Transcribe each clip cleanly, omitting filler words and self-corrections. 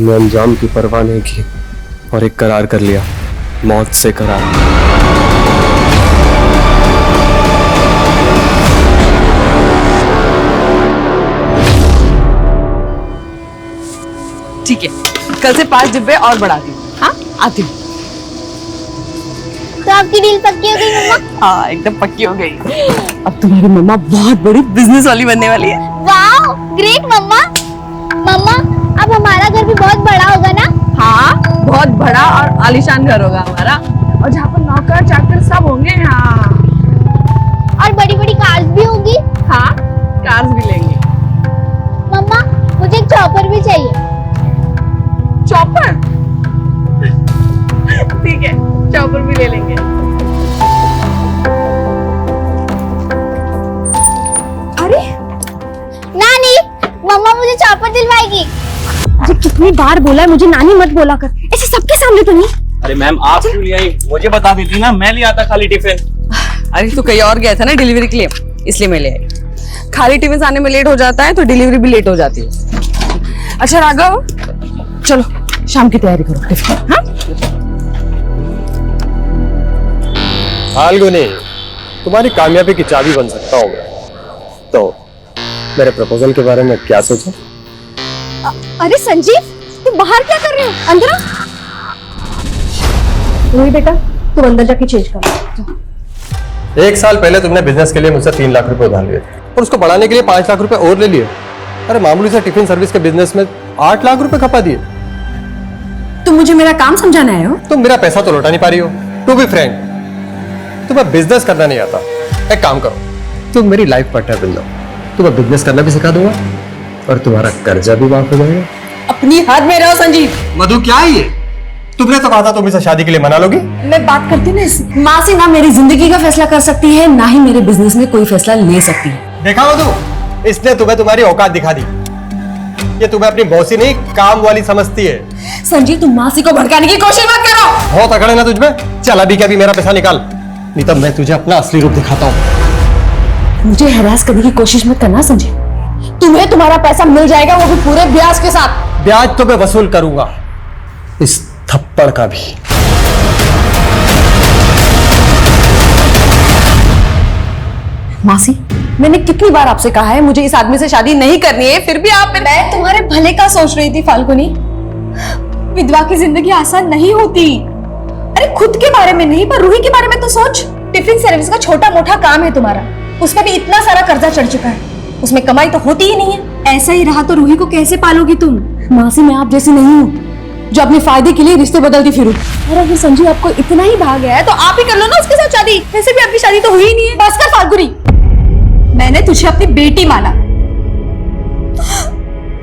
हमने अंजाम की परवाह नहीं की और एक करार कर लिया, मौत से करार। ठीक है, कल से 5 डिब्बे और बढ़ा दी। हाँ, आती हूँ। तो आपकी डील पक्की हो गई मम्मा? हाँ, एकदम पक्की हो गई। अब तुम्हारी मम्मा बहुत बड़ी बिजनेस वाली बनने वाली है। वाओ, ग्रेट मम्मा। मम्मा, अब हमारा घर भी बहुत बड़ा होगा ना? हाँ, बहुत बड़ा और आलीशान घर होगा हमारा, और जहाँ पर नौकर चाकर सब होंगे। हाँ, और बड़ी बड़ी कार्स भी होंगी। हाँ, कार्स भी लेंगे। मम्मा, मुझे एक चॉपर भी चाहिए। चॉपर? ठीक है, चॉपर भी ले लेंगे। अरे नानी, मम्मा मुझे चॉपर दिलवाएगी। मुझे कितनी बार बोला है मुझे नानी मत बोला कर, ऐसे सबके सामने तो नहीं। अरे मैम, आप क्यों ले आई? मुझे बता देती ना, मैं ले आता खाली टिफिन। अरे तू कहीं और गया था ना डिलीवरी के लिए, इसलिए मैं ले आई। खाली टिफिन आने में लेट हो जाता है तो डिलीवरी भी लेट हो जाती है। अच्छा राघव, चलो शाम की तैयारी करो टिफिन। हाँ, फाल्गुनी, तुम्हारी कामयाबी की चाबी बन सकता हूँ मैं। तो मेरे प्रपोजल के बारे में क्या सोचा? अरे संजीव, तुम बाहर क्या कर रहे हो? अंदर आओ। वही बेटा, तुम अंदर जाके चेंज कर। 1 साल पहले तुमने बिजनेस के लिए मुझसे 3 लाख रुपए उधार लिए थे और उसको बढ़ाने के लिए 5 लाख रुपए और ले लिए। अरे मामूली से टिफिन सर्विस के बिजनेस में 8 लाख रुपए खपा दिए। तुम मुझे मेरा काम समझाने आए हो? तुम मेरा पैसा तो लौटा नहीं पा रही हो। टू बी फ्रैंक, तुम्हें बिजनेस करना नहीं आता। एक काम करो, तुम मेरी लाइफ पार्टनर बन जाओ। तुम्हें बिजनेस करना भी सिखा दूंगा और तुम्हारा कर्जा भी माफ हो जाएगा। अपनी हाथ में रहो संजीव। मधु, क्या है ये? तुमने तो कहा था तुम इसे शादी के लिए मना लोगी। मैं बात करती ना इस माँ से, ना मेरी जिंदगी का फैसला कर सकती है, ना ही मेरे बिजनेस में कोई फैसला ले सकती है। देखा मधु, इसने तुम्हें तुम्हारी औकात दिखा दी। ये तुम्हें अपनी बॉसी नहीं, काम वाली समझती है। संजीव, तुम मासी को भड़काने की कोशिश मत करो। बहुत अकड़ है ना तुझमें। चल अभी क्या भी मेरा पैसा निकाल, नहीं तब मैं तुझे अपना असली रूप दिखाता हूँ। मुझे हरास करने की कोशिश मत करना संजीव। तुम्हें तुम्हारा पैसा मिल जाएगा, वो भी पूरे ब्याज के साथ। ब्याज तो मैं वसूल करूंगा, इस थप्पड़ का भी। मासी, मैंने कितनी बार आपसे कहा है मुझे इस आदमी से शादी नहीं करनी है, फिर भी आप। मैं तुम्हारे भले का सोच रही थी फाल्गुनी। विधवा की जिंदगी आसान नहीं होती। अरे खुद के बारे में नहीं, पर रूही के बारे में तो सोच। टिफिन सर्विस का छोटा मोटा काम है तुम्हारा, उसमें भी इतना सारा कर्जा चढ़ चुका है, उसमें कमाई तो होती ही नहीं है। ऐसा ही रहा तो रूही को कैसे पालोगी तुम? मासी, मैं आप जैसी नहीं हूँ जो अपने फायदे के लिए रिश्ते बदलती फिरूं। अरे अगर संजीव आपको इतना ही भाग गया है तो आप ही कर लो ना उसके साथ शादी। वैसे भी आपकी शादी तो हुई ही नहीं है। बस कर फाल्गुनी, मैंने तुझे अपनी बेटी माना,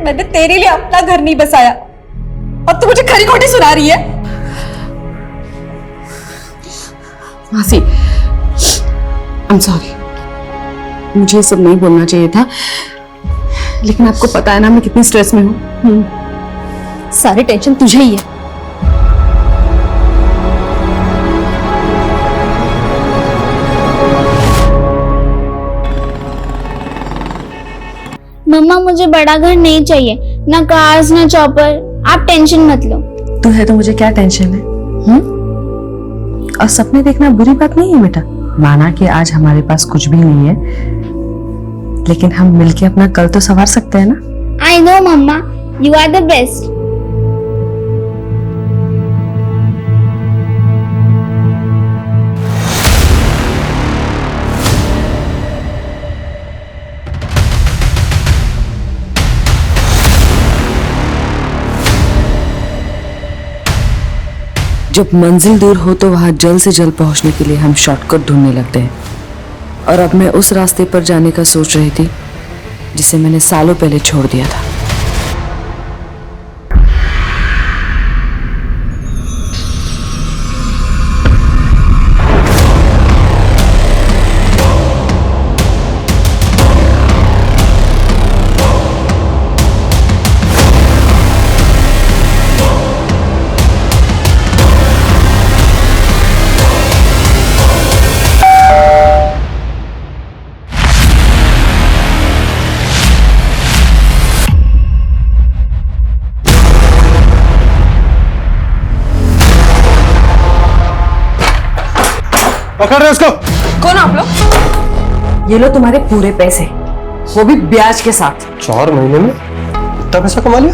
मैंने तेरे लिए अपना घर नहीं बसाया, अब तू मुझे खरी खोटी सुना रही है। मासी, I'm sorry, मुझे ये सब नहीं बोलना चाहिए था, लेकिन आपको पता है ना मैं कितनी स्ट्रेस में हूँ। सारी टेंशन तुझे ही है। मम्मा, मुझे बड़ा घर नहीं चाहिए, ना कार्स ना चॉपर। आप टेंशन मत लो। तू है तो मुझे क्या टेंशन है? और सपने देखना बुरी बात नहीं है बेटा। माना कि आज हमारे पास कुछ भी नहीं है, लेकिन हम मिलके अपना कल तो संवार सकते हैं ना। I know mamma, you are the best. जब मंजिल दूर हो तो वहां जल्द से जल्द पहुंचने के लिए हम शॉर्टकट ढूंढने लगते हैं, और अब मैं उस रास्ते पर जाने का सोच रही थी जिसे मैंने सालों पहले छोड़ दिया था। पकड़ रहे उसको। कौन आप लोग? ये लो तुम्हारे पूरे पैसे, वो भी ब्याज के साथ। 4 महीने में इतना पैसा कमा लिया?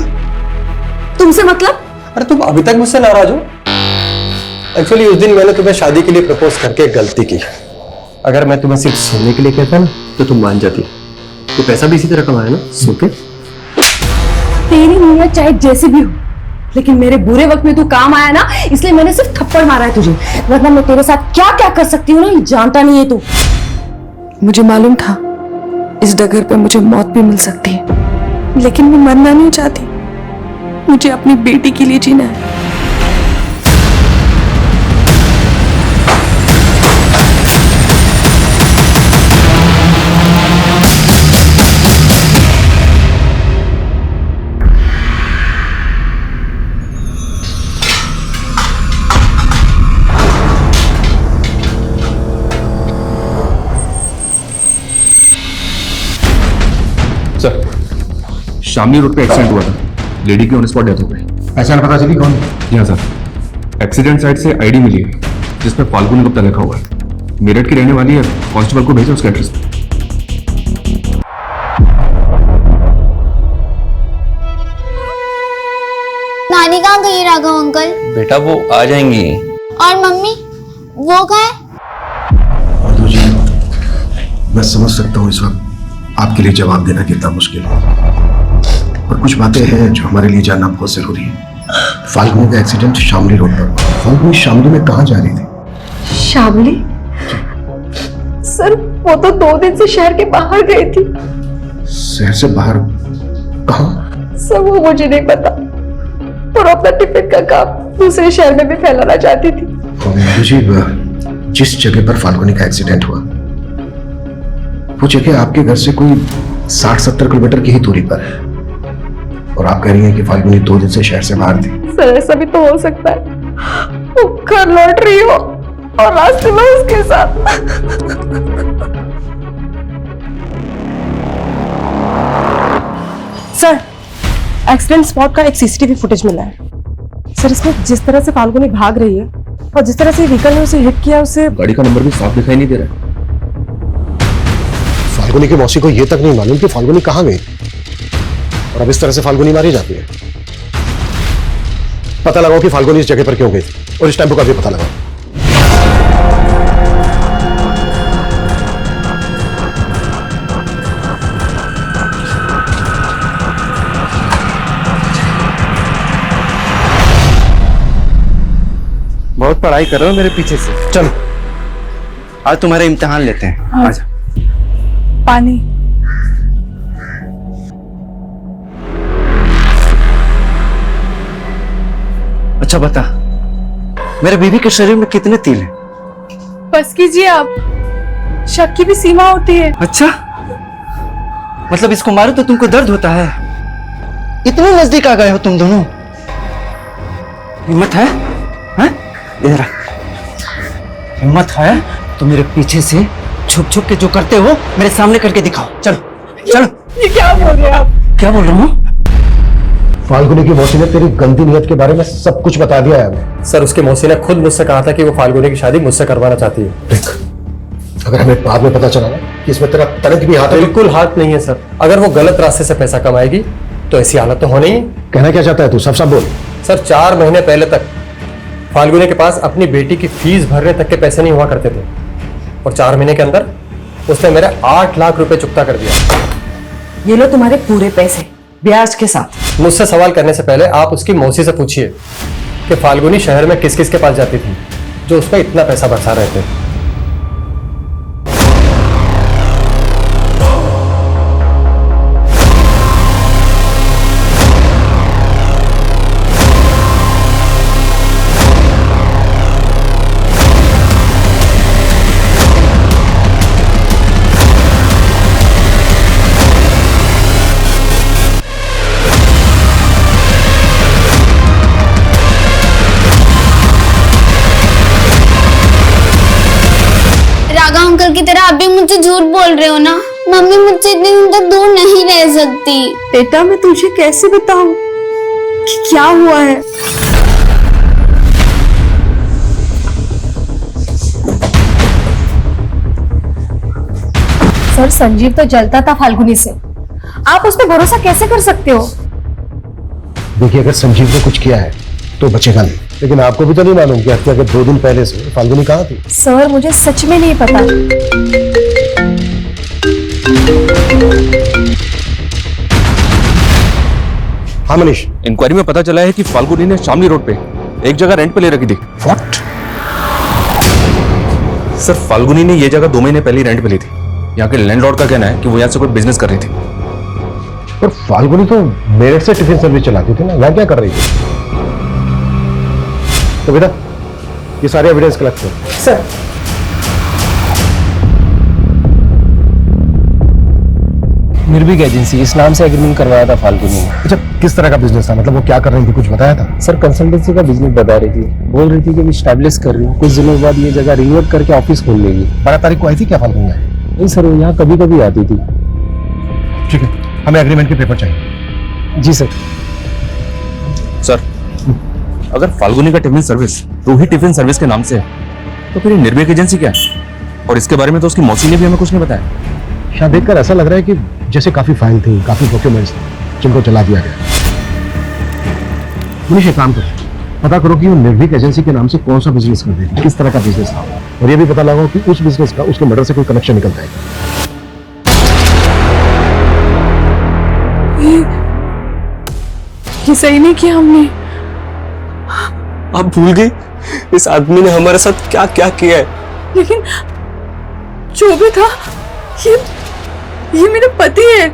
तुमसे मतलब? अरे तुम अभी तक मुझसे नाराज हो? एक्चुअली उस दिन मैंने तुम्हें शादी के लिए प्रपोज करके एक गलती की। अगर मैं तुम्हें सिर्फ सोने के लिए कहता ना तो तुम मान जाती। तो पैसा भी इसी तरह कमाया ना, सो के। तेरी नीयत चाहे जैसी भी हो, लेकिन मेरे बुरे वक्त में तू काम आया ना, इसलिए मैंने सिर्फ थप्पड़ मारा है तुझे, वरना मैं तेरे साथ क्या क्या कर सकती हूँ ना, ये जानता नहीं है तू। मुझे मालूम था इस डगर पे मुझे मौत भी मिल सकती है, लेकिन मैं मरना नहीं चाहती। मुझे अपनी बेटी के लिए जीना है। सर, शामली रोड पे एक्सीडेंट हुआ था, लेडी की ऑन स्पॉट डेथ हो गई। पहचान पता चली कौन? जी हाँ सर, एक्सीडेंट साइट से आईडी मिली है जिसपे फाल्गुनी गुप्ता लिखा हुआ है। मेरठ की रहने वाली है, कांस्टेबल को भेजा उसके एड्रेस पे। नानी कहाँ गई राघव अंकल? बेटा वो आ जाएंगी। और मम्मी वो कहाँ है? मधु जी, मैं समझ सकता हूँ इस वक्त आपके लिए जवाब देना कितना मुश्किल है, पर कुछ बातें हैं जो हमारे लिए जानना बहुत जरूरी है। फाल्गुनी का एक्सीडेंट शामली रोड पर हुआ। फाल्गुनी शामली में कहाँ जा रही थी? शामली? सर वो तो 2 दिन से शहर के बाहर गई थी। शहर से बाहर कहाँ? सर वो मुझे नहीं पता, और अपना टिफिन का काम दूसरे शहर में भी फैलाना चाहती थी। और मधु जी, जिस जगह पर फाल्गुनी का एक्सीडेंट हुआ वो जगह आपके घर से कोई 60-70 किलोमीटर की ही दूरी पर है, और आप कह रही हैं कि फाल्गुनी 2 दिन से शहर से बाहर थी। सर ऐसा भी तो हो सकता है वो घर लौट रही हो और रास्ते में उसके साथ। सर, एक्सीडेंट स्पॉट का एक सीसीटीवी फुटेज मिला है। सर इसमें जिस तरह से फाल्गुनी भाग रही है और जिस तरह से व्हीकल ने उसे हिट किया, उसे गाड़ी का नंबर भी साफ दिखाई नहीं दे रहा है। फाल्गुनी की मौसी को यह तक नहीं मालूम कि फाल्गुनी कहाँ गई, और अब इस तरह से फाल्गुनी मारी जाती है। पता लगाओ कि फाल्गुनी इस जगह पर क्यों गई, और इस टेम्पो का भी पता लगाओ। बहुत पढ़ाई कर रहे हो मेरे पीछे से। चल, आज तुम्हारे इम्तिहान लेते हैं। आजा। पानी। अच्छा बता, मेरे बीवी के शरीर में कितने तिल हैं? बस कीजिए आप, शक की भी सीमा होती है। अच्छा, मतलब इसको मारो तो तुमको दर्द होता है? इतने नजदीक आ गए हो तुम दोनों। हिम्मत है? हैं? इधर आ। हिम्मत है तो मेरे पीछे से छुप छुप के जो करते हो मेरे सामने करके दिखाओ। चलो चलो। ये क्या बोल रहे हैं आप? क्या बोल रहा हूँ? फाल्गुनी की मौसी ने तेरी गंदी नियत के बारे में सब कुछ बता दिया है हमें। सर, उसकी मौसी ने खुद मुझसे कहा था कि वो फाल्गुनी की शादी मुझसे करवाना चाहती है। देख, अगर हमें बाद में पता चला ना कि इसमें तेरा तनिक भी हाथ है, बिल्कुल हाथ नहीं है सर। अगर वो गलत रास्ते से पैसा कमाएगी तो ऐसी हालत तो होनी ही। कहना क्या चाहता है तू? सब बोल। सर, 4 महीने पहले तक फाल्गुनी के पास अपनी बेटी की फीस भरने तक के पैसे नहीं हुआ करते थे, और 4 महीने के अंदर उसने मेरे 8 लाख रुपए चुकता कर दिया। ये लो तुम्हारे पूरे पैसे ब्याज के साथ। मुझसे सवाल करने से पहले आप उसकी मौसी से पूछिए कि फाल्गुनी शहर में किस किस के पास जाती थी जो उस पर इतना पैसा बरसा रहे थे। अंकल की तरह आप भी मुझसे झूठ बोल रहे हो ना? मम्मी मुझसे इतने दिन तक दूर नहीं रह सकती। बेटा मैं तुझे कैसे बताऊं कि क्या हुआ है? सर संजीव तो जलता था फाल्गुनी से, आप उस पर भरोसा कैसे कर सकते हो? देखिए, अगर संजीव ने कुछ किया है तो बचेगा नहीं, लेकिन आपको भी तो नहीं मालूम कि हत्या के 2 दिन पहले से फाल्गुनी कहाँ थी। सर मुझे सच में नहीं पता। हाँ मनीष। इंक्वायरी में पता चला है कि फाल्गुनी ने शामली रोड पे एक जगह रेंट पे ले रखी थी। व्हाट? सर, फाल्गुनी ने ये जगह 2 महीने पहले ही रेंट पे ली थी। यहाँ के लैंडलॉर्ड का कहना है कि वो यहाँ से कोई बिजनेस कर रही थी। पर फाल्गुनी तो मेरठ से टिफिन सर्विस चलाती थी ना, यहाँ क्या कर रही थी? तो बेटा ये सारे एविडेंस कलेक्ट करो। सर निर्भीक एजेंसी, इस नाम से एग्रीमेंट करवाया था फाल्गुनी ने। अच्छा, किस तरह का बिजनेस था? मतलब वो क्या कर रही थी, कुछ बताया था? सर कंसल्टेंसी का बिजनेस बता रही थी, बोल रही थी कि मैं स्टैब्लिश कर रही हूँ, कुछ दिनों बाद ये जगह रिनोवेट करके ऑफिस खोल लेगी। 12 तारीख को आई थी क्या फाल्गुनी? नहीं सर, वो यहाँ कभी कभी आती थी। ठीक है, हमें एग्रीमेंट के पेपर चाहिए। जी सर। सर, अगर फाल्गुनी का tiffin service Ruhi tiffin service के नाम से है, तो फिर ये निर्भीक एजेंसी क्या है? और इसके बारे में तो उसकी मौसी ने भी हमें कुछ नहीं बताया। शायद देखकर ऐसा लग रहा है कि जैसे काफी फाइल थी, काफी डॉक्यूमेंट्स थे जिनको चला दिया गया। मनीष, एक काम करो, पता करो कि वो निर्भीक एजेंसी के नाम से कौन सा बिजनेस कर रही थी, किस तरह का बिजनेस था, और ये भी पता लगाओ कि उस बिजनेस का उसके मर्डर से कोई कनेक्शन निकलता है। ये सही नहीं किया हमने। आप भूल गई इस आदमी ने हमारे साथ क्या क्या किया है? लेकिन जो भी था, ये मेरा पति है।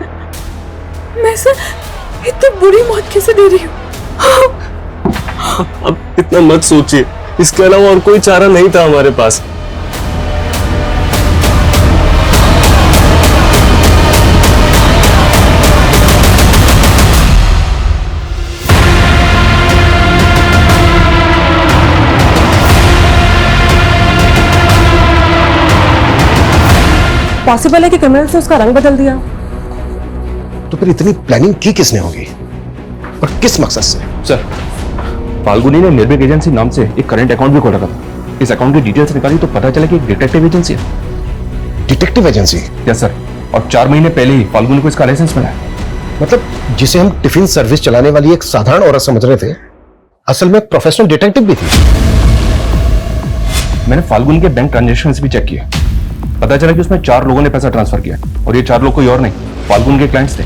मैं इसे इतनी बुरी मौत कैसे दे रही हूँ? अब इतना मत सोचिए, इसके अलावा और कोई चारा नहीं था हमारे पास। पॉसिबल है कि क्रिमिनल्स ने उसका रंग बदल दिया। तो फिर इतनी प्लानिंग की किसने होगी और किस मकसद से? सर, फाल्गुनी ने निर्भीक एजेंसी नाम से एक करंट अकाउंट भी खोल रखा था। इस अकाउंट की डिटेल्स निकाली तो पता चला कि एक डिटेक्टिव एजेंसी है। Detective agency? यस सर, और 4 महीने पहले ही फाल्गुनी को इसका लाइसेंस मिला है। मतलब जिसे हम टिफिन सर्विस चलाने वाली एक साधारण औरत समझ रहे थे, असल में प्रोफेशनल डिटेक्टिव भी थी। मैंने फाल्गुनी के बैंक ट्रांजेक्शंस भी चेक किए, पता चला कि उसमें 4 लोगों ने पैसा ट्रांसफर किया, और ये 4 लोग कोई और नहीं, फाल्गुनी के क्लाइंट्स थे।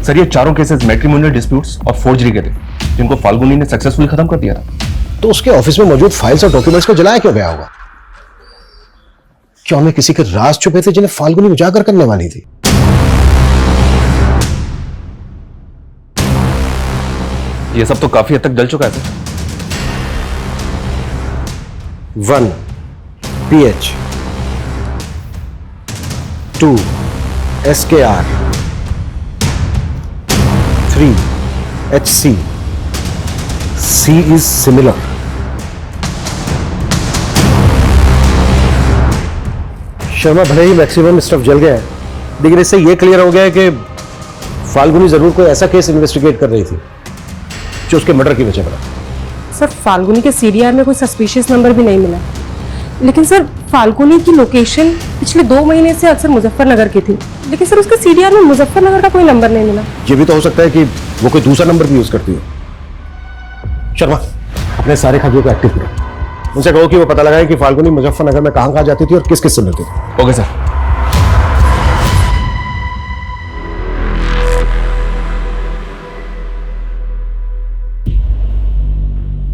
सर, ये चारों केसेस मैट्रिमोनियल डिस्प्यूट्स और फोर्जरी के थे, जिनको फाल्गुनी ने सक्सेसफुली खत्म कर दिया था। तो उसके ऑफिस में मौजूद फाइल्स और डॉक्यूमेंट्स को जलाया क्यों गया होगा? क्या उनमें किसी के राज छुपे थे जिन्हें फाल्गुनी उजागर करने वाली थी? ये सब तो काफी हद तक जल चुका है sir. 1 PH 2 SKR 3 HC C is similar। Sharma, भले ही मैक्सिमम स्टफ जल गया है, लेकिन इससे यह क्लियर हो गया है कि फाल्गुनी जरूर कोई ऐसा केस इन्वेस्टिगेट कर रही थी जो उसके मर्डर की वजह बना। सर, फाल्गुनी के सीडीआर में कोई सस्पिशियस नंबर भी नहीं मिला, लेकिन सर फाल्गुनी की लोकेशन पिछले 2 महीने से अक्सर मुजफ्फरनगर की थी, लेकिन सर उसके सीडीआर में मुजफ्फरनगर का कोई नंबर नहीं मिला। ये भी तो हो सकता है कि वो कोई दूसरा नंबर भी यूज करती हो। शर्मा, अपने सारे खागियों को एक्टिव करो, उनसे कहो कि वो पता लगाए कि फाल्गुनी मुजफ्फरनगर में कहां जाती थी और किस किस से मिलती थी। Okay sir.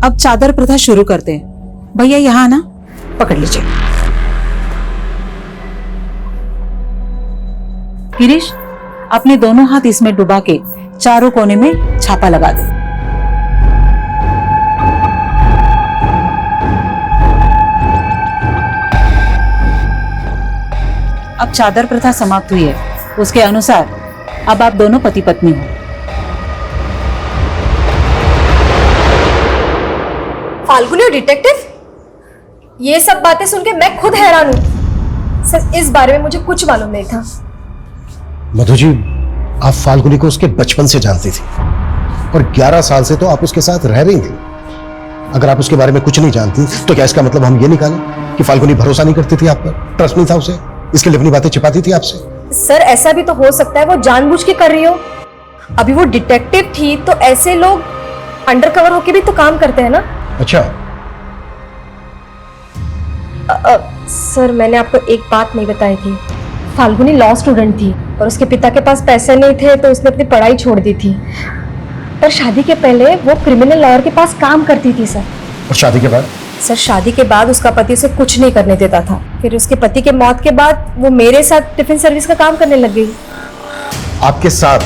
अब चादर प्रथा शुरू करते हैं। भैया यहाँ ना, पकड़ लीजिए। गिरीश, अपने दोनों हाथ इसमें डुबा के चारों कोने में छापा लगा दे। अब चादर प्रथा समाप्त हुई है, उसके अनुसार अब आप दोनों पति पत्नी हो। फाल्गुनी और डिटेक्टिव? ये सब बातें सुन के मैं खुद हैरान हूँ। सर, इस बारे में मुझे कुछ मालूम नहीं था। मधु जी, आप फाल्गुनी को उसके बचपन से जानती थी और 11 साल से तो आप उसके साथ रह रही थी। अगर आप उसके बारे में कुछ नहीं जानती तो क्या इसका मतलब हम ये निकालें कि फाल्गुनी भरोसा नहीं करती थी आप पर, ट्रस्ट नहीं था उसे, इसके लिए अपनी बातें छिपाती थी आपसे? सर ऐसा भी तो हो सकता है वो जानबूझ के कर रही हो। अभी वो डिटेक्टिव थी तो ऐसे लोग अंडरकवर होके भी तो काम करते हैं ना। अच्छा, सर मैंने आपको एक बात नहीं बताई थी। फाल्गुनी लॉ स्टूडेंट थी और उसके पिता के पास पैसे नहीं थे तो उसने अपनी पढ़ाई छोड़ दी थी। पर शादी के पहले वो क्रिमिनल लॉयर के पास काम करती थी सर। और शादी के बाद? सर शादी के बाद उसका पति उसे कुछ नहीं करने देता था। फिर उसके पति के मौत के बाद वो मेरे साथ टिफिन सर्विस का काम करने लग गई। आपके साथ?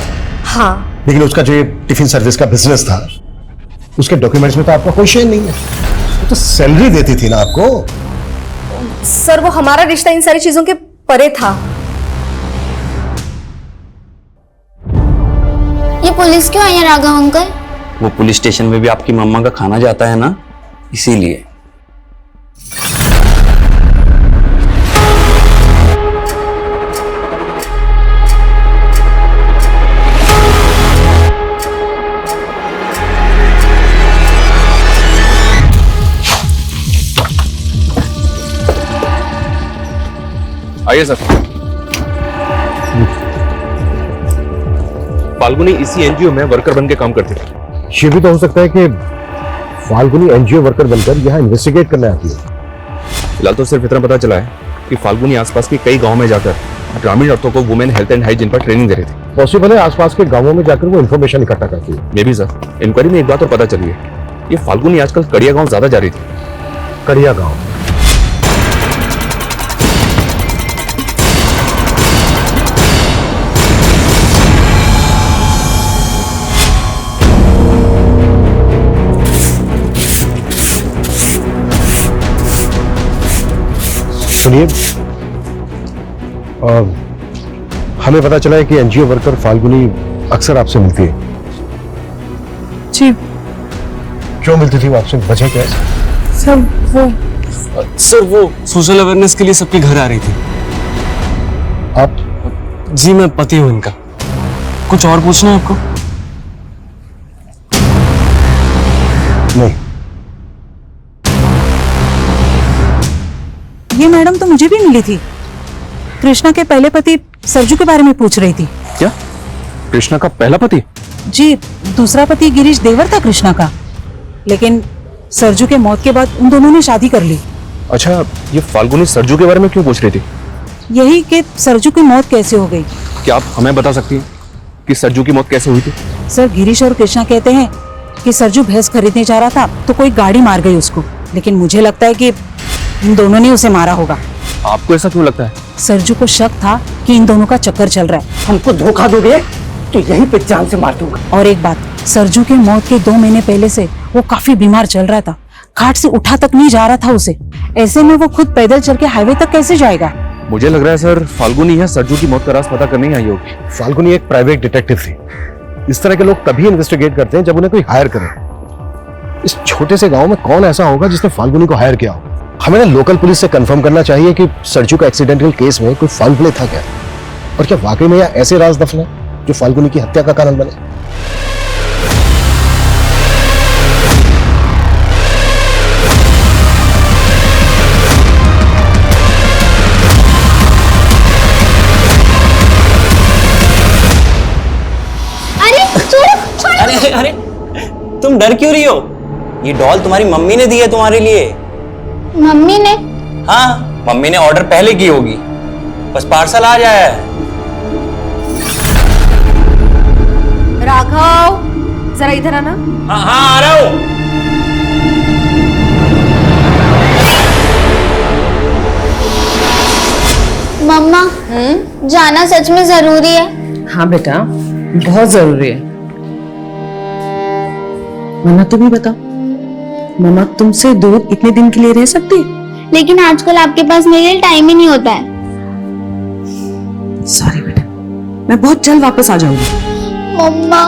हाँ। लेकिन उसका जो ये टिफिन सर्विस का बिजनेस था उसके डॉक्यूमेंट्स में तो आपका कोई शेयर नहीं है। वो तो सैलरी देती थी ना आपको। सर वो हमारा रिश्ता इन सारी चीजों के परे था। ये पुलिस क्यों आई है राघव अंकल? वो पुलिस स्टेशन में भी आपकी मम्मा का खाना जाता है ना, इसीलिए। आइए सर। फाल्गुनी इसी एनजीओ में वर्कर बन के काम करती थी। ये भी तो हो सकता है कि फाल्गुनी एनजीओ वर्कर बनकर यहाँ इन्वेस्टिगेट करने आती है। फिलहाल तो सिर्फ इतना पता चला है कि फाल्गुनी आसपास के कई गांव में जाकर ग्रामीण औरतों को वुमेन हेल्थ एंड हाइजीन पर ट्रेनिंग दे रही थी। पॉसिबल है आसपास के गांवों में जाकर वो इन्फॉर्मेशन इकट्ठा करती है। मे भी सर। इंक्वायरी में एक बात और पता चली है, ये फाल्गुनी आजकल कड़िया गांव ज्यादा जा रही थी। कड़िया गांव? सुनिए, हमें पता चला है कि एनजीओ वर्कर फाल्गुनी अक्सर आपसे मिलती है। जी क्यों मिलती थी वो आपसे? वजह क्या है? सर वो सोशल अवेयरनेस के लिए सबके घर आ रही थी। आप? जी मैं पति हूँ इनका। कुछ और पूछना है आपको? नहीं। ये मैडम तो मुझे भी मिली थी। कृष्णा के पहले पति सरजू के बारे में पूछ रही थी। क्या? कृष्णा का पहला पति? जी, दूसरा पति गिरीश देवर था कृष्णा का, लेकिन सरजू के मौत के बाद उन दोनों ने शादी कर ली। अच्छा, ये फाल्गुनी सरजू के बारे में क्यों पूछ रही थी? यही कि सरजू की मौत कैसे हो गई। क्या आप हमें बता सकती हैं कि सरजू की मौत कैसे हुई थी? सर गिरीश और कृष्णा कहते हैं कि सरजू भैंस खरीदने जा रहा था तो कोई गाड़ी मार गई उसको, लेकिन मुझे लगता है कि इन दोनों ने उसे मारा होगा। आपको ऐसा क्यों लगता है? सरजू को शक था कि इन दोनों का चक्कर चल रहा है। हमको धोखा दोगे तो यहीं पे जान से मार दूंगा। और एक बात, सरजू के मौत के 2 महीने पहले से वो काफी बीमार चल रहा था, खाट से उठा तक नहीं जा रहा था उसे। ऐसे में वो खुद पैदल चल के हाईवे तक कैसे जाएगा? मुझे लग रहा है सर फाल्गुनी है सरजू की मौत का राज पता करने ही आई होगी। फाल्गुनी एक प्राइवेट डिटेक्टिव थी। इस तरह के लोग तभी इन्वेस्टिगेट करते हैं जब उन्हें कोई हायर करे। इस छोटे से गांव में कौन ऐसा होगा जिसने फाल्गुनी को हायर किया हो? हमें ना लोकल पुलिस से कंफर्म करना चाहिए कि सरजू का एक्सीडेंटल केस में कोई फाउल प्ले था क्या, और क्या वाकई में यहाँ ऐसे राज दफन है जो फाल्गुनी की हत्या का कारण बने। अरे अरे तुम डर क्यों रही हो? ये डॉल तुम्हारी मम्मी ने दी है तुम्हारे लिए। मम्मी ने? हाँ, मम्मी ने ऑर्डर पहले की होगी, बस पार्सल आ जाया है। राघव जरा इधर आना। हाँ हाँ आ रहा हूं। मम्मा, जाना सच में जरूरी है? हाँ बेटा, बहुत जरूरी है। मम्मा तुम ही बताओ, मम्मा तुमसे दूर इतने दिन के लिए रह सकती? लेकिन आजकल आपके पास मेरे लिए टाइम ही नहीं होता है। सॉरी बेटा, मैं बहुत जल्द वापस आ जाऊंगी। मम्मा,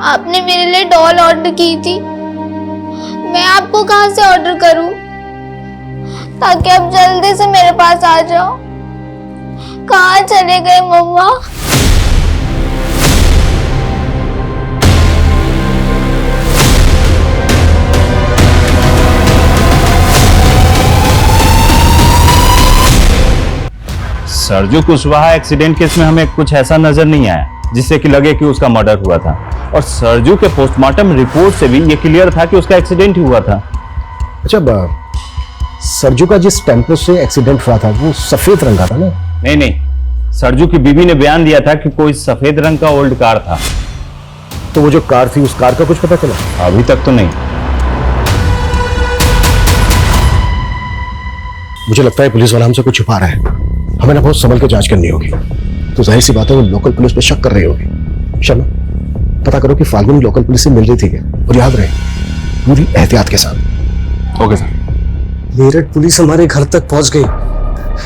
आपने मेरे लिए डॉल ऑर्डर की थी, मैं आपको कहां से ऑर्डर करूं ताकि आप जल्दी से मेरे पास आ जाओ? कहां चले गए मम्मा? सरजू कुशवाहा एक्सीडेंट केस में हमें कुछ ऐसा नजर नहीं आया जिससे कि लगे कि उसका मर्डर हुआ था, और सरजू के पोस्टमार्टम रिपोर्ट से भी ये क्लियर था कि उसका एक्सीडेंट ही हुआ था। अच्छा, सरजू का जिस टेम्पो से एक्सीडेंट हुआ था वो सफेद रंग का था ना? नहीं नहीं, सरजू की बीवी ने बयान दिया था कि कोई सफेद रंग का ओल्ड कार था। तो वो जो कार थी उस कार का कुछ पता चला? अभी तक तो नहीं। मुझे लगता है पुलिस वाला हमसे कुछ छुपा रहा है, हमें ना बहुत संभल के जांच करनी होगी। तो जाहिर सी बात है वो लोकल पुलिस पे शक कर रही होगी। शर्मा, पता करो कि फाल्गुनी लोकल पुलिस से मिल रही थी क्या, और याद रहे पूरी एहतियात के साथ। Okay sir. मेरठ पुलिस हमारे घर तक पहुंच गई।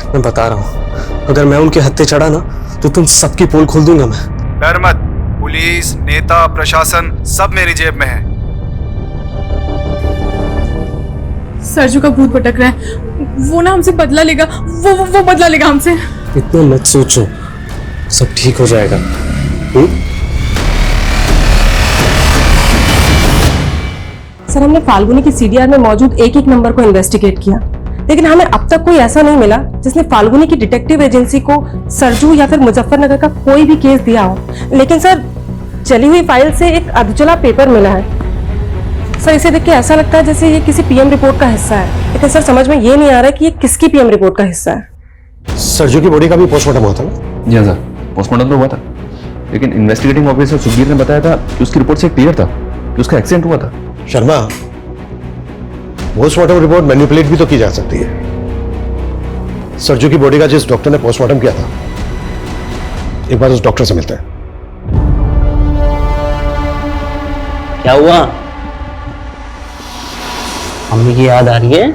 मैं बता रहा हूं, अगर मैं उनके हत्थे चढ़ा ना तो तुम सबकी पोल खोल दूंगा मैं। डर मत, पुलिस, नेता, प्रशासन सब मेरी जेब में है। सरजू का भूत भटक रहा है, वो ना हमसे बदला लेगा, वो बदला लेगा हमसे। इतना मत सोचो, सब ठीक हो जाएगा। सर, हमने फाल्गुनी की सीडीआर में मौजूद एक एक नंबर को इन्वेस्टिगेट किया, लेकिन हमें अब तक कोई ऐसा नहीं मिला जिसने फाल्गुनी की डिटेक्टिव एजेंसी को सरजू या फिर मुजफ्फरनगर का कोई भी केस दिया हो। लेकिन सर, चली हुई फाइल से एक अधचला पेपर मिला है। सर, इसे देख के ऐसा लगता है जैसे ये किसी पीएम रिपोर्ट का हिस्सा है, लेकिन सर समझ में ये नहीं आ रहा कि ये किसकी पीएम रिपोर्ट का हिस्सा है। सरजू की बॉडी का भी पोस्टमार्टम हुआ था ना? जी हाँ सर, पोस्टमार्टम तो हुआ था, लेकिन इन्वेस्टिगेटिंग ऑफिसर सुखबीर ने बताया था कि उसकी रिपोर्ट से क्लियर था कि उसका एक्सीडेंट हुआ था। शर्मा, पोस्टमार्टम रिपोर्ट मैनिपुलेट भी तो की जा सकती है। सरजू की बॉडी का जिस डॉक्टर ने पोस्टमार्टम किया था, एक बार उस डॉक्टर से मिलते हैं। क्या हुआ? मम्मी की याद आ रही है?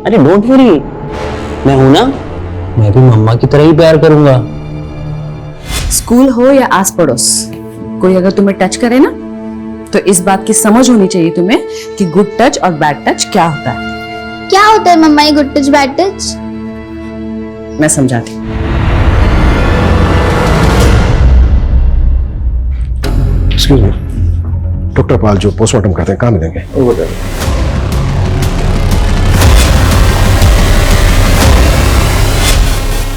अरे डोंट वरी, मैं हूं ना, मैं भी मम्मा की तरह ही प्यार करूंगा। स्कूल हो या आस पड़ोस, कोई अगर तुम्हें टच करे ना, तो इस बात की समझ होनी चाहिए तुम्हें कि गुड टच और बैड टच क्या होता है। क्या होता है मम्मा ये गुड टच बैड टच? मैं समझाती हूँ। एक्सक्यूज मी, डॉक्टर पाल जो पोस्टमार्टम करते हैं कहाँ मिलेंगे? वो बताइए।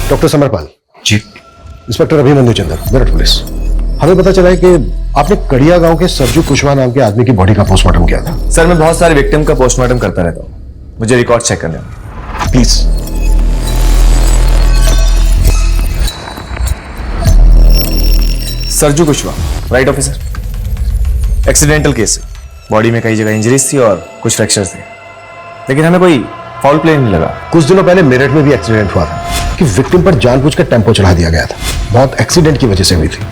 Doctor Samarpal ji. Inspector Abhimanyu Chander, Meerut police. हमें पता चला है कि आपने कड़िया गांव के सरजू कुशवाहा नाम के आदमी की बॉडी का पोस्टमार्टम किया था। सर, मैं बहुत सारे विक्टिम का पोस्टमार्टम करता रहता हूँ, मुझे रिकॉर्ड चेक करने होंगे। Please. Sarju Kushwaha, right officer. Accidental case है, बॉडी में कई जगह इंजरीज थी और कुछ फ्रैक्चर्स थे, लेकिन हमें कोई फाउल प्ले नहीं लगा। कुछ दिनों पहले मेरठ में भी एक्सीडेंट हुआ था कि विक्टिम पर जानबूझकर टेम्पो चढ़ा दिया गया था। बहुत एक्सीडेंट की वजह से हुई थी,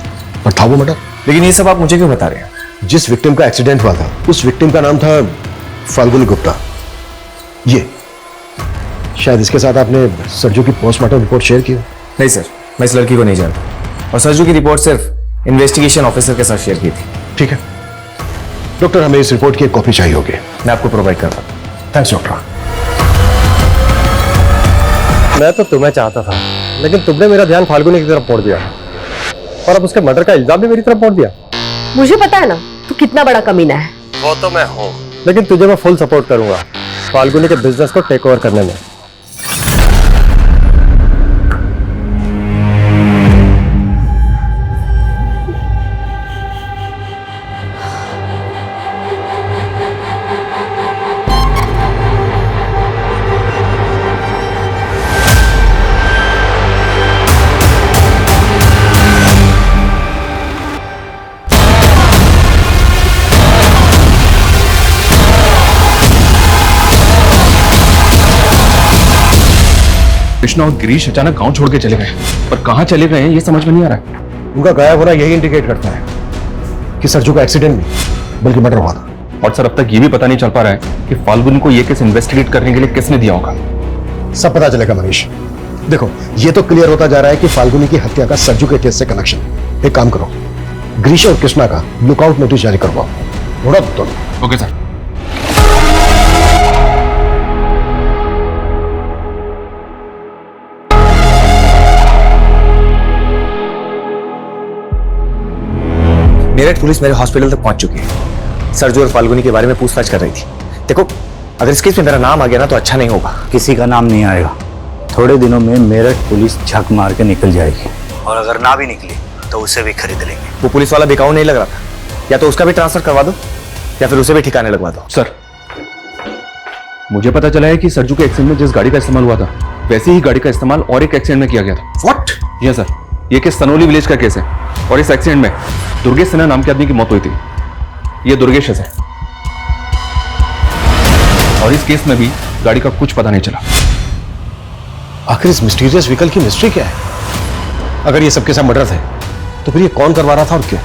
पर था वो मर्डर। लेकिन ये सब आप मुझे क्यों बता रहे हैं? जिस विक्टिम का एक्सीडेंट हुआ था उस विक्टिम का नाम था फाल्गुनी गुप्ता। ये शायद इसके साथ आपने सरजू की पोस्टमार्टम रिपोर्ट शेयर की। नहीं सर, मैं इस लड़की को नहीं जानता, और सरजू की रिपोर्ट सिर्फ इन्वेस्टिगेशन ऑफिसर के साथ शेयर की थी। ठीक है डॉक्टर, हमें इस रिपोर्ट की एक कॉपी चाहिए होगी। मैं आपको प्रोवाइड कर रहा हूँ। Thanks doctor. मैं तो तुम्हें चाहता था, लेकिन तुमने मेरा ध्यान फाल्गुनी की तरफ मोड़ दिया, और अब उसके मर्डर का इल्जाम भी मेरी तरफ मोड़ दिया। मुझे पता है ना तू कितना बड़ा कमीना है। वो तो मैं हूँ, लेकिन तुझे मैं फुल सपोर्ट करूंगा फाल्गुनी के बिजनेस को टेक ओवर करने में। कृष्णा और गिरीश अचानक गांव छोड़ के चले गए, पर कहां चले गए ये समझ में नहीं आ रहा है। उनका गायब होना यही इंडिकेट करता है कि सरजू का एक्सीडेंट नहीं बल्कि मर्डर हुआ था। और सर, अब तक ये भी पता नहीं चल पा रहा है कि फाल्गुनी को ये केस इन्वेस्टिगेट करने के लिए किसने दिया होगा। सब पता चलेगा मनीष। देखो, ये तो क्लियर होता जा रहा है कि फाल्गुनी की हत्या का सरजू के केस से कनेक्शन। एक काम करो, गिरीश और कृष्णा का लुकआउट नोटिस जारी करवाओ। Okay sir. मेरठ पुलिस मेरे हॉस्पिटल तक पहुंच चुकी है, सरजू और फाल्गुनी के बारे में पूछताछ कर रही थी। देखो, अगर इस केस में मेरा नाम आ गया ना तो अच्छा नहीं होगा। किसी का नाम नहीं आएगा, थोड़े दिनों में मेरठ पुलिस झक मार के निकल जाएगी। और अगर ना भी निकली तो उसे भी खरीद लेंगे। वो पुलिस वाला बिकाऊ नहीं लग रहा था, या तो उसका भी ट्रांसफर करवा दो या फिर उसे भी ठिकाने लगवा दो। सर, मुझे पता चला है कि सरजू के एक्सीडेंट में जिस गाड़ी का इस्तेमाल हुआ था वैसी ही गाड़ी का इस्तेमाल और एक एक्सीडेंट में किया गया था। व्हाट? जी सर, ये केस सनोली विलेज का केस है और इस एक्सीडेंट में दुर्गेश सिन्हा नाम के आदमी की मौत हुई थी। ये दुर्गेश है और इस केस में भी गाड़ी का कुछ पता नहीं चला। आखिर इस मिस्टीरियस व्हीकल की मिस्ट्री क्या है? अगर ये सबके साथ मर्डर थे तो फिर ये कौन करवा रहा था और क्यों?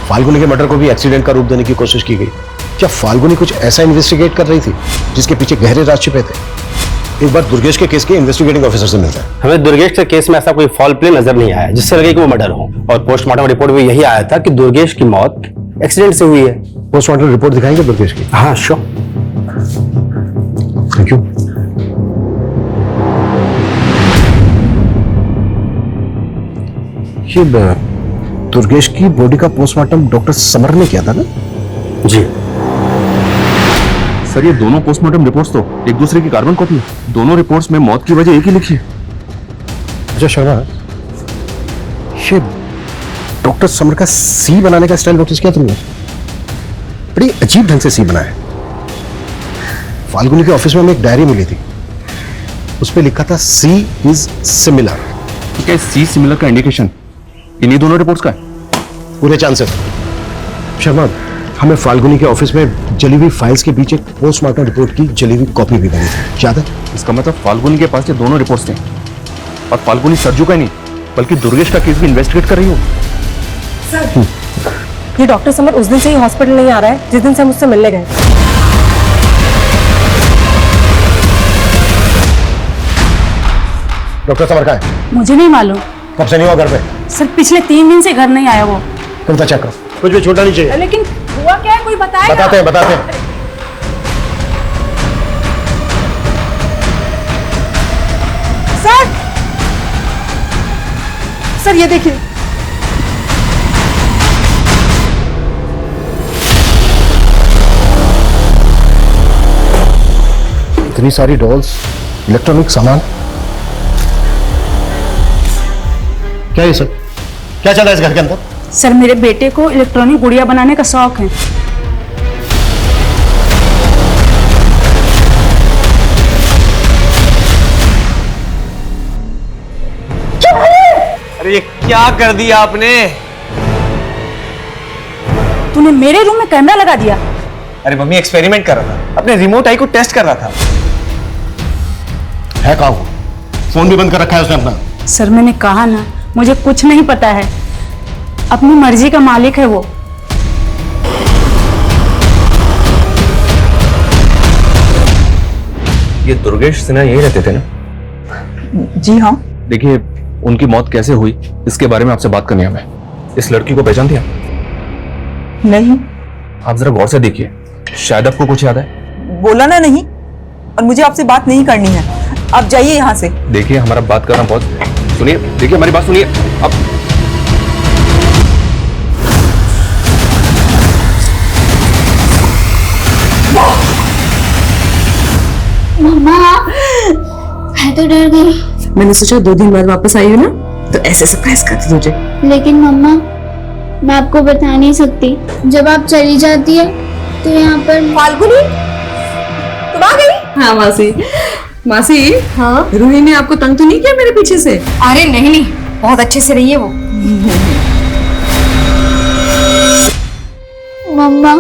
फाल्गुनी के मर्डर को भी एक्सीडेंट का रूप देने की कोशिश की गई। क्या फाल्गुनी कुछ ऐसा इन्वेस्टिगेट कर रही थी जिसके पीछे गहरे राज छिपे थे? एक बार दुर्गेश के केस के इन्वेस्टिगेटिंग ऑफिसर से मिलता है। हमें दुर्गेश के केस में ऐसा कोई फॉल प्ले नजर नहीं आया जिससे लगे कि वो मर्डर हो, और पोस्टमार्टम रिपोर्ट में यही आया था कि दुर्गेश की मौत एक्सीडेंट से हुई है। पोस्टमार्टम रिपोर्ट दिखाएंगे दुर्गेश की? हाँ श्योर। Thank you. ये दुर्गेश की बॉडी का पोस्टमार्टम डॉक्टर समर ने किया था ना? जी सर, ये दोनों पोस्टमार्टम रिपोर्ट्स तो एक दूसरे की कार्बन कॉपी है। दोनों रिपोर्ट्स में मौत की वजह एक ही लिखी है। अच्छा शर्मा, ये डॉक्टर समर का सी बनाने का स्टाइल नोटिस किया तुमने? बड़ी अजीब ढंग से सी बना है। फाल्गुनी के ऑफिस में हमें एक डायरी मिली थी, उस पर लिखा था सी इज सिमिलर। क्या सी सिमिलर का इंडिकेशन इन्हीं दोनों रिपोर्ट्स का है? पूरे चांसेस। शर्मा, हमें फाल्गुनी के ऑफिस में जली हुई फाइल्स के बीच एक पोस्टमार्टम रिपोर्ट की जली हुई कॉपी भी बनी थी, याद है? इसका मतलब फाल्गुनी के पास ये दोनों रिपोर्ट्स थे और फाल्गुनी सरजू का नहीं बल्कि दुर्गेश का केस भी इन्वेस्टिगेट कर रही हो। ये डॉक्टर समर उस दिन से ही हॉस्पिटल नहीं आ रहा है जिस दिन से हम उससे मिलने गए। डॉक्टर समर का है? मुझे नहीं मालूम कब से नहीं हुआ घर पे? सर, पिछले 3 दिन से घर नहीं आया वो। कविता चेक करो, कुछ भी छूटना नहीं चाहिए। लेकिन हुआ क्या है, कोई बताएगा? बताते हैं बताते हैं। सर ये देखिए, इतनी सारी डॉल्स, इलेक्ट्रॉनिक सामान, क्या ये सब क्या चल रहा है इस घर के अंदर? सर, मेरे बेटे को इलेक्ट्रॉनिक गुड़िया बनाने का शौक है। अरे ये क्या कर दिया आपने? तूने मेरे रूम में कैमरा लगा दिया। अरे मम्मी एक्सपेरिमेंट कर रहा था, अपने रिमोट आई को टेस्ट कर रहा था। है कहाँ वो? फोन भी बंद कर रखा है उसने अपना। सर, मैंने कहा ना, मुझे कुछ नहीं पता है। अपनी मर्जी का मालिक है वो। ये दुर्गेश सिन्हा यही रहते थे ना? जी हाँ। देखिए, उनकी मौत कैसे हुई इसके बारे में आपसे बात करनी है हमें। इस लड़की को पहचानती हैं? नहीं। आप जरा गौर से देखिए, शायद आपको कुछ याद है। बोला ना नहीं, और मुझे आपसे बात नहीं करनी है। आप जाइए यहाँ से। देखिए, हमारा बात करना बहुत, सुनिए, देखिए हमारी बात सुनिए। अब मम्मा, मैं तो डर गई। मैंने सोचा 2 दिन बाद वापस आई हो ना, तो ऐसे सरप्राइज करती तुझे। लेकिन मम्मा, मैं आपको बता नहीं सकती। जब आप चली जाती है तो यहाँ पर फाल्गुनी तुम आ गई? हाँ मासी। मासी, हाँ, रूही ने आपको तंग तो नहीं किया मेरे पीछे से? अरे नहीं नहीं, बहुत अच्छे से रही है वो। मम्मा,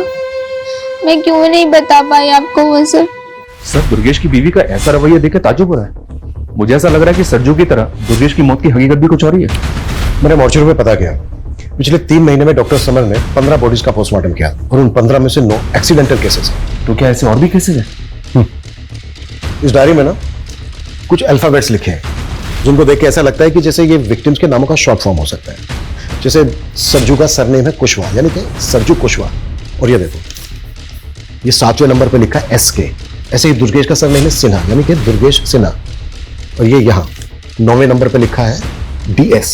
मैं क्यों नहीं बता पाई आपको वो सब? सर, दुर्गेश की बीवी का ऐसा रवैया देख के ताज्जुब हो रहा है। मुझे ऐसा लग रहा है कि सरजू की तरह दुर्गेश की मौत की हकीकत भी कुछ और ही है। मैंने मॉर्चरी में पता किया, पिछले 3 महीने में डॉक्टर समर ने 15 बॉडीज का पोस्टमार्टम किया और उन 15 में से 9 एक्सीडेंटल केसेस हैं। तो क्या ऐसे और भी केसेस हैं? इस डायरी में ना कुछ अल्फाबेट्स लिखे हैं जिनको देख के ऐसा लगता है कि जैसे ये विक्टिम्स के नामों का शॉर्ट फॉर्म हो सकता है। जैसे सरजू का सरनेम है कुशवाहा, यानी कि सरजू कुशवाहा, और ये देखो ये 7वें नंबर पे लिखा है SK। ऐसे ही दुर्गेश का सरनेम है सिन्हा, यानी कि दुर्गेश सिन्हा, और ये यहाँ 9वें नंबर पे लिखा है DS।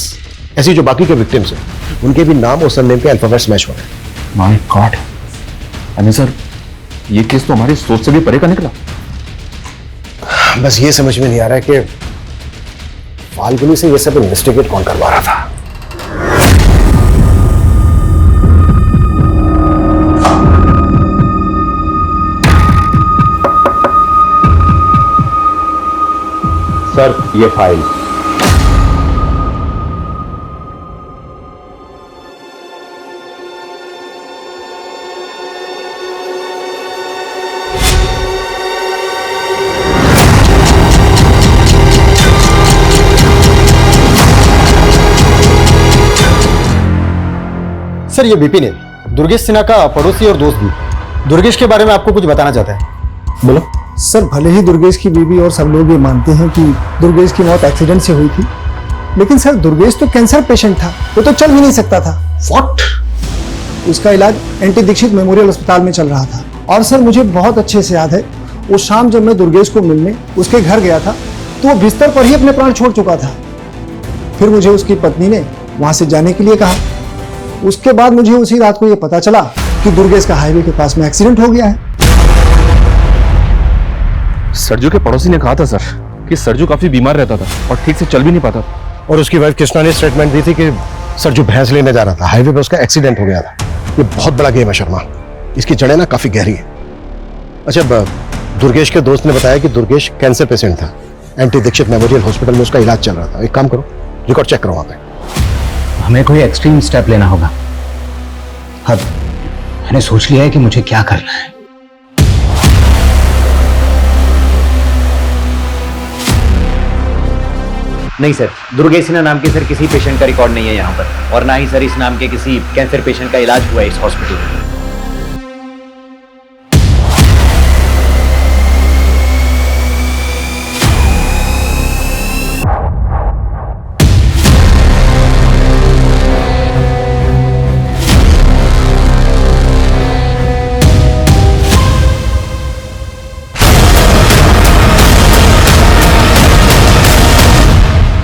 ऐसे जो बाकी के विक्टिम्स हैं उनके भी नाम और सरनेम के अल्फाबेट्स मैच हो रहे हैं। माय गॉड, अमी सर, ये केस तो हमारी सोच से भी परे का निकला। बस ये समझ में नहीं आ रहा है कि फाल्गुनी से ये सब इन्वेस्टिगेट कौन करवा रहा था? सर ये फाइल। सर ये विपिन है, दुर्गेश सिन्हा का पड़ोसी और दोस्त भी। दुर्गेश के बारे में आपको कुछ बताना चाहता है। बोलो। सर भले ही दुर्गेश की बीवी और सब लोग ये मानते हैं कि दुर्गेश की मौत एक्सीडेंट से हुई थी, लेकिन सर दुर्गेश तो कैंसर पेशेंट था, वो तो चल भी नहीं सकता था। व्हाट? उसका इलाज एनटी दीक्षित मेमोरियल अस्पताल में चल रहा था। और सर मुझे बहुत अच्छे से याद है, उस शाम जब मैं दुर्गेश को मिलने उसके घर गया था तो वो बिस्तर पर ही अपने प्राण छोड़ चुका था। फिर मुझे उसकी पत्नी ने वहां से जाने के लिए कहा। उसके बाद मुझे उसी रात को यह पता चला कि दुर्गेश का हाईवे के पास में एक्सीडेंट हो गया है। सरजू के पड़ोसी ने कहा था सर कि सरजू काफी बीमार रहता था और ठीक से चल भी नहीं पाता। और उसकी वाइफ कृष्णा ने स्टेटमेंट दी थी कि सरजू भैंस लेने जा रहा था, हाईवे पे उसका एक्सीडेंट हो गया था। ये बहुत बड़ा गेम है शर्मा, इसकी जड़ें ना काफी गहरी है। अच्छा, दुर्गेश के दोस्त ने बताया कि दुर्गेश कैंसर पेशेंट था, एनटी दीक्षित मेमोरियल हॉस्पिटल में उसका इलाज चल रहा था। एक काम करो, रिकॉर्ड चेक करो वहां पे। हमें कोई एक्सट्रीम स्टेप लेना होगा। अब मैंने सोच लिया है कि मुझे क्या करना है। नहीं सर, दुर्गेश सिन्हा नाम के सर किसी पेशेंट का रिकॉर्ड नहीं है यहाँ पर, और ना ही सर इस नाम के किसी कैंसर पेशेंट का इलाज हुआ है इस हॉस्पिटल में।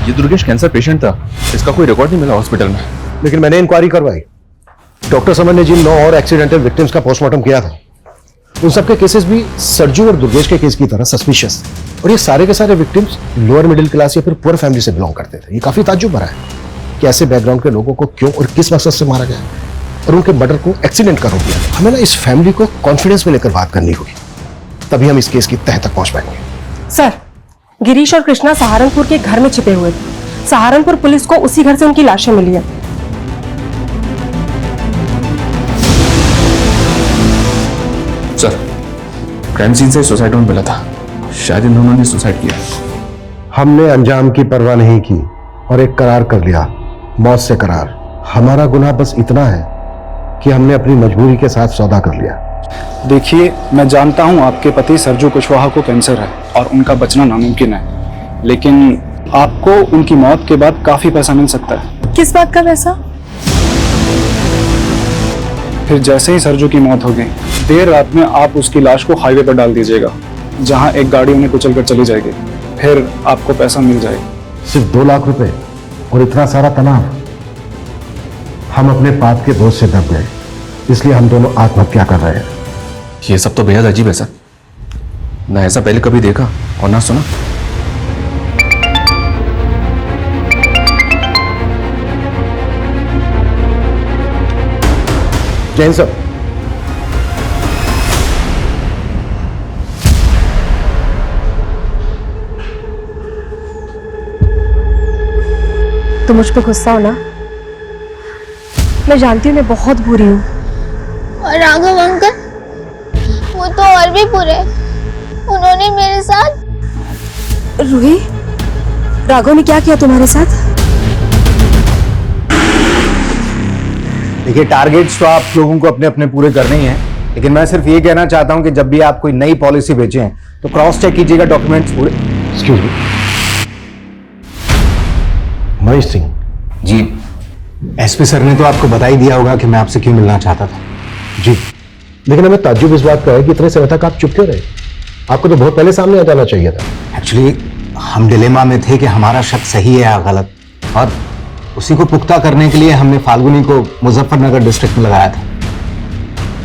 ये दुर्गेश कैंसर पेशेंट था, इसका कोई रिकॉर्ड नहीं मिला हॉस्पिटल में। लेकिन मैंने इंक्वायरी करवाई। डॉक्टर समन ने जिन 9 और एक्सीडेंटल विक्टिम्स का पोस्टमार्टम किया था, उन सबके केसेस भी सरजू और दुर्गेश के केस की तरह सस्पिशियस थे। और ये सारे के सारे विक्टिम्स लोअर मिडिल क्लास या फिर पुअर फैमिली से बिलोंग करते थे। ये काफी ताज्जुब भरा है कि ऐसे बैकग्राउंड के लोगों को क्यों और किस मकसद से मारा गया और उनके मर्डर को एक्सीडेंट का रूप दिया। हमें ना इस फैमिली को कॉन्फिडेंस में लेकर बात करनी होगी, तभी हम इस केस की तह तक पहुंच पाएंगे। सर, गिरीश और कृष्णा सहारनपुर के घर में छिपे हुए थे। सहारनपुर पुलिस को उसी घर से उनकी लाशें मिली है। सर, क्राइम सीन से सुसाइड नोट मिला था, शायद इन दोनों ने सुसाइड किया। हमने अंजाम की परवाह नहीं की और एक करार कर लिया, मौत से करार। हमारा गुनाह बस इतना है कि हमने अपनी मजबूरी के साथ सौदा कर लिया। देखिए, मैं जानता हूं आपके पति सरजू कुशवाहा को कैंसर है और उनका बचना नामुमकिन है, लेकिन आपको उनकी मौत के बाद काफी पैसा मिल सकता है। किस बात का पैसा? फिर जैसे ही सरजू की मौत हो गई, देर रात में आप उसकी लाश को हाईवे पर डाल दीजिएगा, जहां एक गाड़ी उन्हें कुचल कर चली जाएगी। फिर आपको पैसा मिल जाएगा। सिर्फ 2 लाख रुपए और इतना सारा तनाव। हम अपने पाप के बोझ से दब गए, इसलिए हम दोनों आत्महत्या कर रहे हैं। ये सब तो बेहद अजीब है सर, ना ऐसा पहले कभी देखा और ना सुना। जैन सर, तुम मुझ पे गुस्सा हो ना? मैं जानती हूँ मैं बहुत बुरी हूँ। और राघव अंकल, वो तो और भी बुरे। उन्होंने मेरे साथ। रूही, राघव ने क्या किया तुम्हारे साथ? देखिए, टारगेट्स तो आप लोगों को अपने अपने पूरे करने ही हैं, लेकिन मैं सिर्फ ये कहना चाहता हूं कि जब भी आप कोई नई पॉलिसी भेजें तो क्रॉस चेक कीजिएगा डॉक्यूमेंट्स पूरे। Excuse me, Mahesh Singh ji. SP sir ने तो आपको बता ही दिया होगा कि मैं आपसे क्यों मिलना चाहता था। जी, लेकिन हमें ताज्जुब इस बात का है कि इतने समय तक आप चुप क्यों रहे? आपको तो बहुत पहले सामने आ जाना चाहिए था। एक्चुअली हम डिलेमा में थे कि हमारा शक सही है या गलत, और उसी को पुख्ता करने के लिए हमने फाल्गुनी को मुजफ्फरनगर डिस्ट्रिक्ट में लगाया था।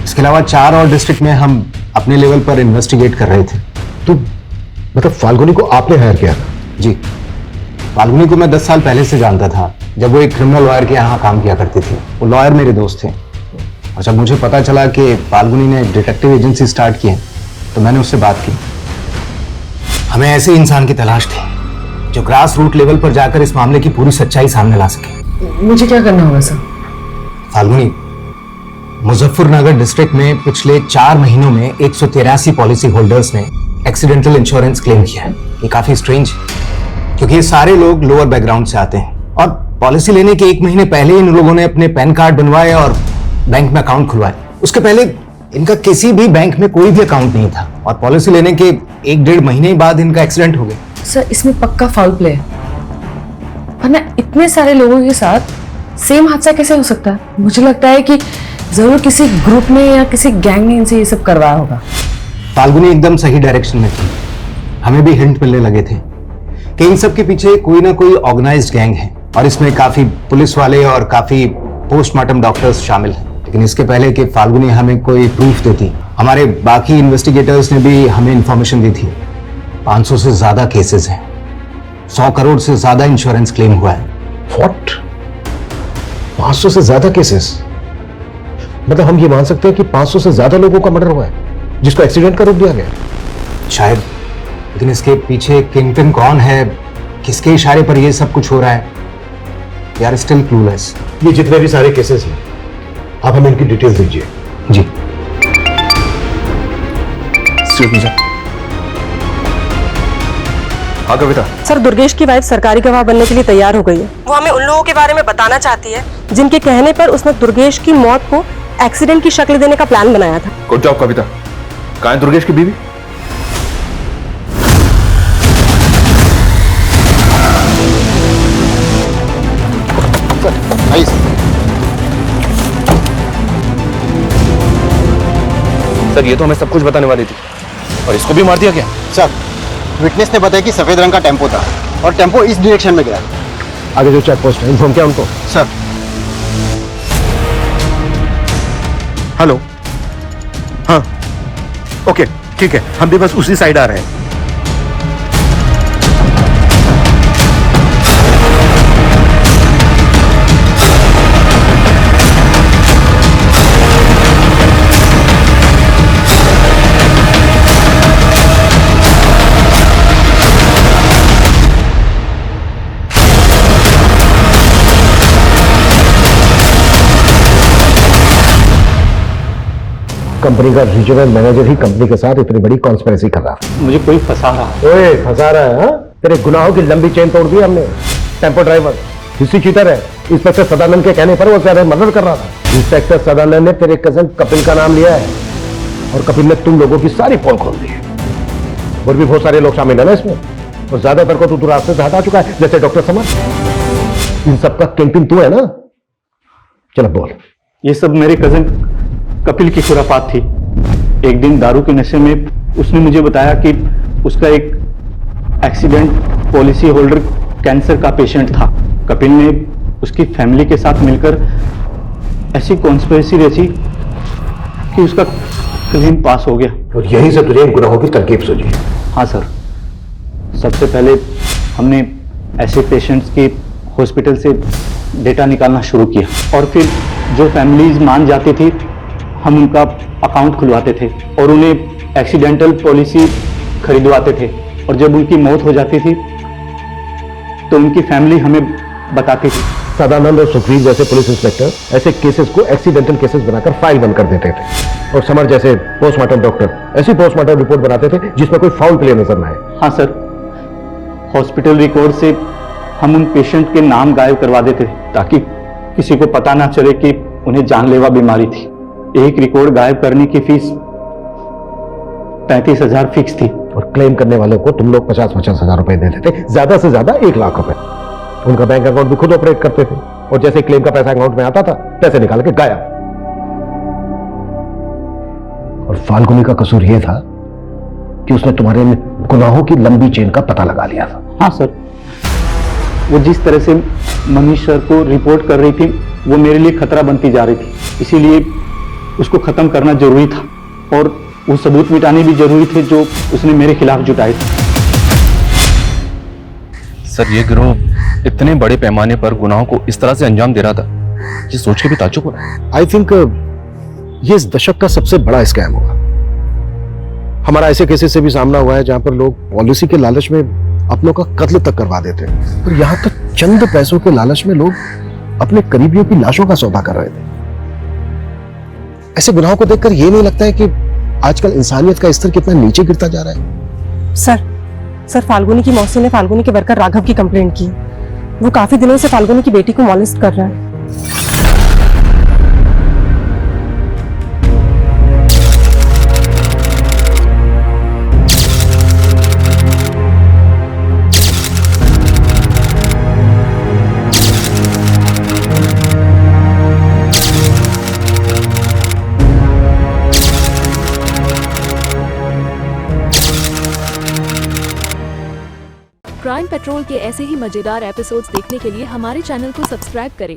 इसके अलावा 4 और डिस्ट्रिक्ट में हम अपने लेवल पर इन्वेस्टिगेट कर रहे थे। तो मतलब फाल्गुनी को आपने हायर किया था? जी। फाल्गुनी को मैं 10 साल पहले से जानता था, जब वो एक क्रिमिनल लॉयर के यहाँ काम किया करती थी। वो लॉयर मेरे दोस्त थे, और जब मुझे पता चला कि फाल्गुनी ने डिटेक्टिव एजेंसी स्टार्ट की है, तो मैंने उससे बात की। हमें ऐसे इंसान की तलाश थी जो ग्रास रूट लेवल पर जाकर इस मामले की पूरी सच्चाई सामने ला सके। मुझे क्या करना होगा सर? फाल्गुनी, मुजफ्फरनगर डिस्ट्रिक्ट में पिछले 4 महीनों में 183 पॉलिसी होल्डर्स ने एक्सीडेंटल इंश्योरेंस क्लेम किया है। ये काफी स्ट्रेंज है, क्योंकि ये सारे लोग लोअर बैकग्राउंड से आते हैं, और पॉलिसी लेने के 1 महीने पहले ही इन लोगों ने अपने पैन कार्ड बनवाए और बैंक में अकाउंट खुलवाए। उसके पहले इनका किसी भी बैंक में कोई भी अकाउंट नहीं था, और पॉलिसी लेने के 1-1.5 महीने बाद इनका एक्सीडेंट हो गया। सर, इसमें पक्का फाउल प्ले है, वरना इतने सारे लोगों के साथ सेम हादसा कैसे हो सकता है? मुझे लगता है कि जरूर किसी ग्रुप ने या किसी गैंग ने इनसे ये सब करवाया होगा। फाल्गुनी एकदम सही डायरेक्शन में थी। हमें भी हिंट मिलने लगे थे कि इन सब के पीछे कोई ना कोई ऑर्गेनाइज्ड गैंग है, और इसमें काफी पुलिस वाले और काफी पोस्टमार्टम डॉक्टर्स शामिल हैं। लेकिन इसके पहले कि फाल्गुनी हमें कोई प्रूफ देती, हमारे बाकी इन्वेस्टिगेटर्स ने भी हमें इंफॉर्मेशन दी थी। 500 से ज्यादा केसेस हैं, 100 करोड़ से ज्यादा इंश्योरेंस क्लेम हुआ है। व्हाट? 500 से ज्यादा केसेस? मतलब हम ये मान सकते हैं कि 500 से ज्यादा लोगों का मर्डर हुआ है जिसको एक्सीडेंट का रूप दिया गया? शायद, लेकिन इसके पीछे किंगपिन कौन है, किसके इशारे पर ये सब कुछ हो रहा है, वी आर स्टिल क्लूलेस। ये जितने भी सारे केसेस हैं, आप हमें इनकी डिटेल्स दीजिए। जी। हाँ कविता। सर, दुर्गेश की वाइफ सरकारी गवाह बनने के लिए तैयार हो गई है। वो हमें उन लोगों के बारे में बताना चाहती है जिनके कहने पर उसने दुर्गेश की मौत को एक्सीडेंट की शक्ल देने का प्लान बनाया था। गुड जॉब कविता। कहाँ है दुर्गेश की बीवी? सर, ये तो हमें सब कुछ बताने वाली थी, और इसको भी मार दिया क्या? सर, विटनेस ने बताया कि सफेद रंग का टेम्पो था और टेम्पो इस डायरेक्शन में गया। आगे जो चेक पोस्ट है इन्फॉर्म किया उनको? सर। हेलो, हाँ ओके ठीक है, हम भी बस उसी साइड आ रहे हैं। कंपनी का रीजनल मैनेजर ही कंपनी के साथ इतनी बड़ी कॉन्स्पिरेसी कर रहा है। मुझे कोई फंसा रहा है। ओए फंसा रहा है? हाँ, तेरे गुनाहों की लंबी चेन तोड़ दी हमने। टेम्पो ड्राइवर हिस्सी चीटर है। इंस्पेक्टर सदानंद के कहने पर वो तेरे मर्डर कर रहा था। इंस्पेक्टर सदानंद ने तेरे कजन कपिल का नाम लिया है, और कपिल ने तुम लोगों की सारी पोल खोल दी है। और भी बहुत सारे लोग शामिल है ना इसमें, और ज्यादातर को तू रास्ते से हटा चुका है, जैसे डॉक्टर समर। इन सबका किंगपिन तू है ना? चलो बोल। ये सब मेरे कजन कपिल की खुरापात थी। एक दिन दारू के नशे में उसने मुझे बताया कि उसका एक एक्सीडेंट पॉलिसी होल्डर कैंसर का पेशेंट था। कपिल ने उसकी फैमिली के साथ मिलकर ऐसी कॉन्स्पिरेसी रची कि उसका क्लेम पास हो गया। और यही से तुझे इन गुनाहों की तरकीब सूझी? हाँ सर, सबसे पहले हमने ऐसे पेशेंट्स की हॉस्पिटल से डेटा निकालना शुरू किया, और फिर जो फैमिलीज मान जाती थी हम उनका अकाउंट खुलवाते थे और उन्हें एक्सीडेंटल पॉलिसी खरीदवाते थे। और जब उनकी मौत हो जाती थी तो उनकी फैमिली हमें बताती थी। सदानंद और सुखवीर जैसे पुलिस इंस्पेक्टर ऐसे केसेस को एक्सीडेंटल केसेस बनाकर फाइल बंद कर देते थे, और समर जैसे पोस्टमार्टम डॉक्टर ऐसी पोस्टमार्टम रिपोर्ट बनाते थे जिसमें कोई फाउल प्ले नजर न आए। हाँ सर, हॉस्पिटल रिकॉर्ड से हम उन पेशेंट के नाम गायब करवा देते ताकि किसी को पता ना चले कि उन्हें जानलेवा बीमारी थी। एक रिकॉर्ड गायब करने की फीस 35,000 फिक्स थी, और क्लेम करने वालों को तुम लोग 50-50 हजार रुपए देते थे, ज्यादा से ज्यादा 1 लाख रुपए। उनका बैंक अकाउंट भी खुद ऑपरेट करते थे, और जैसे क्लेम का पैसा अकाउंट में आता था पैसे निकाल के गायब। और फाल्गुनी का कसूर यह था कि उसने तुम्हारे गुनाहों की लंबी चेन का पता लगा लिया था। हाँ सर, वो जिस तरह से मनीष सर को रिपोर्ट कर रही थी वो मेरे लिए खतरा बनती जा रही थी, इसीलिए उसको खत्म करना जरूरी था, और वो सबूत मिटाने भी जरूरी थे जो उसने मेरे खिलाफ जुटाए थे। सर ये गिरोह इतने बड़े पैमाने पर गुनाहों को इस तरह से अंजाम दे रहा था, ये सोच के भी ताज्जुब हो रहा है। आई थिंक ये इस दशक का सबसे बड़ा स्कैम होगा। हमारा ऐसे केसेस से भी सामना हुआ है जहां पर लोग पॉलिसी के लालच में अपनों का कत्ल तक करवा देते हैं, और यहां तक चंद पैसों के लालच में लोग अपने करीबियों की लाशों का सौदा कर रहे थे। ऐसे गुनाहों को देखकर ये नहीं लगता है कि आजकल इंसानियत का स्तर कितना नीचे गिरता जा रहा है? सर फाल्गुनी की मौसी ने फाल्गुनी के वर्कर राघव की कंप्लेंट की। वो काफी दिनों से फाल्गुनी की बेटी को मॉलेस्ट कर रहा है। क्राइम पेट्रोल के ऐसे ही मजेदार एपिसोड्स देखने के लिए हमारे चैनल को सब्सक्राइब करें